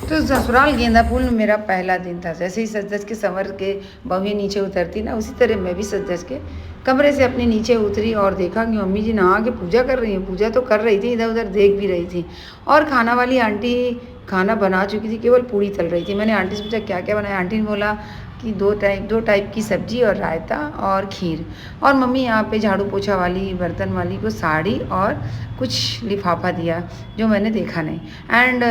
तो ससुराल गेंदा फूल मेरा पहला दिन था। जैसे ही सज-धज के संवर के बहुएँ नीचे उतरती ना, उसी तरह मैं भी सज-धज के कमरे से अपने नीचे उतरी और देखा कि मम्मी जी नहा के पूजा कर रही हैं। पूजा तो कर रही थी, इधर-उधर देख भी रही थी और खाना वाली आंटी खाना बना चुकी थी, केवल पूड़ी तल रही थी। मैंने आंटी से पूछा क्या-क्या बनाया? आंटी ने बोला कि 2 टाइप की सब्ज़ी और रायता और खीर। और मम्मी यहाँ पे झाड़ू पोछा वाली, बर्तन वाली को साड़ी और कुछ लिफाफा दिया, जो मैंने देखा नहीं। एंड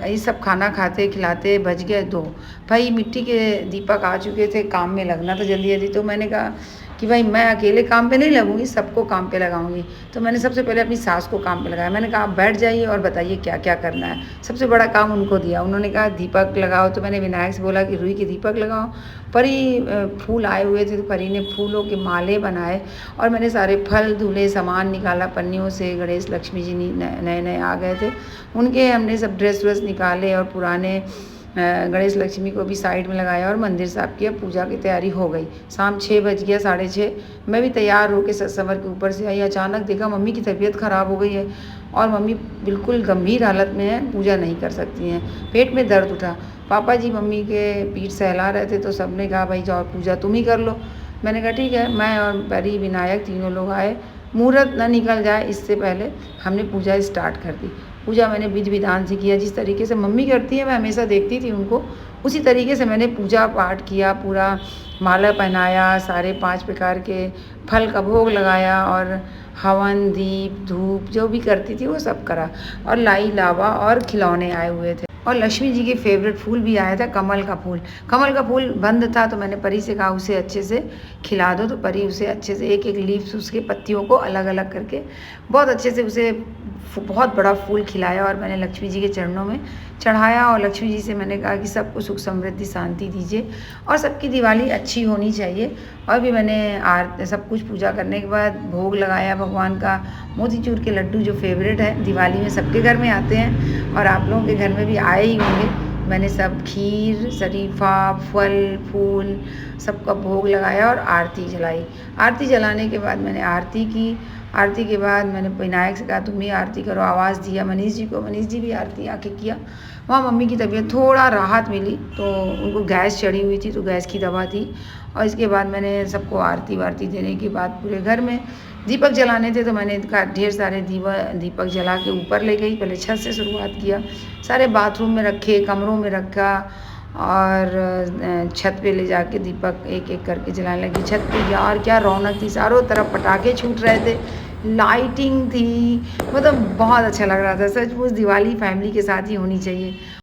ये सब खाना खाते खिलाते बज गए 2। भाई मिट्टी के दीपक आ चुके थे, काम में लगना था जल्दी-जल्दी। तो मैंने कहा कि भाई मैं अकेले काम पे नहीं लगूँगी, सबको काम पे लगाऊँगी। तो मैंने सबसे पहले अपनी सास को काम पे लगाया। मैंने कहा आप बैठ जाइए और बताइए क्या-क्या करना है। सबसे बड़ा काम उनको दिया। उन्होंने कहा दीपक लगाओ, तो मैंने विनायक से बोला कि रुई के दीपक लगाओ। परी फूल आए हुए थे, तो परी ने फूलों के माले बनाए और मैंने सारे फल धुले, सामान निकाला पन्नियों से। गणेश लक्ष्मी जी नए-नए आ गए थे, उनके हमने सब ड्रेस-व्रेस निकाले और पुराने गणेश लक्ष्मी को भी साइड में लगाया और मंदिर साफ किया। पूजा की तैयारी हो गई। शाम 6 बज गया, 6:30। मैं भी तैयार होकर सज-संवर के ऊपर से आई। अचानक देखा मम्मी की तबीयत ख़राब हो गई है और मम्मी बिल्कुल गंभीर हालत में है, पूजा नहीं कर सकती हैं। पेट में दर्द उठा। पापा जी मम्मी के पीठ सहला रहे थे, तो सबने कहा भाई जाओ पूजा तुम ही कर लो। मैंने कहा ठीक है। मैं और परी, विनायक तीनों लोग आए। मुहूर्त ना निकल जाए इससे पहले हमने पूजा स्टार्ट कर दी। पूजा मैंने विधि विधान से किया, जिस तरीके से मम्मी करती है मैं हमेशा देखती थी उनको, उसी तरीके से मैंने पूजा पाठ किया। पूरा माला पहनाया, सारे 5 प्रकार के फल का भोग लगाया और हवन, दीप, धूप जो भी करती थी वो सब करा। और लाई लावा और खिलौने आए हुए थे और लक्ष्मी जी के फेवरेट फूल भी आया था, कमल का फूल। कमल का फूल बंद था, तो मैंने परी से कहा उसे अच्छे से खिला दो। तो परी उसे अच्छे से एक-एक लीव्स उसके पत्तियों को अलग-अलग करके बहुत अच्छे से उसे बहुत बड़ा फूल खिलाया और मैंने लक्ष्मी जी के चरणों में चढ़ाया। और लक्ष्मी जी से मैंने कहा कि सबको सुख समृद्धि शांति दीजिए और सबकी दिवाली अच्छी होनी चाहिए। और भी मैंने सब कुछ पूजा करने के बाद भोग लगाया भगवान का। मोतीचूर के लड्डू जो फेवरेट है, दिवाली में सबके घर में आते हैं और आप लोगों के घर में भी आए ही होंगे। मैंने सब खीर, शरीफा, फल, फूल सबका भोग लगाया और आरती जलाई। आरती जलाने के बाद मैंने आरती की। आरती के बाद मैंने विनायक से कहा तुम भी आरती करो, आवाज़ दिया मनीष जी को। मनीष जी भी आरती आके किया। वहाँ मम्मी की तबीयत थोड़ा राहत मिली, तो उनको गैस चढ़ी हुई थी, तो गैस की दवा थी। और इसके बाद मैंने सबको आरती वारती देने के बाद पूरे घर में दीपक जलाने थे, तो मैंने ढेर सारे दीपक जला के ऊपर ले गई। पहले छत से शुरुआत किया, सारे बाथरूम में रखे, कमरों में रखा और छत पे ले जाके दीपक एक-एक करके जलाने लगी। छत पे यार क्या रौनक थी, चारों तरफ पटाखे छूट रहे थे, लाइटिंग थी, मतलब बहुत अच्छा लग रहा था। सचमुच दिवाली फैमिली के साथ ही होनी चाहिए।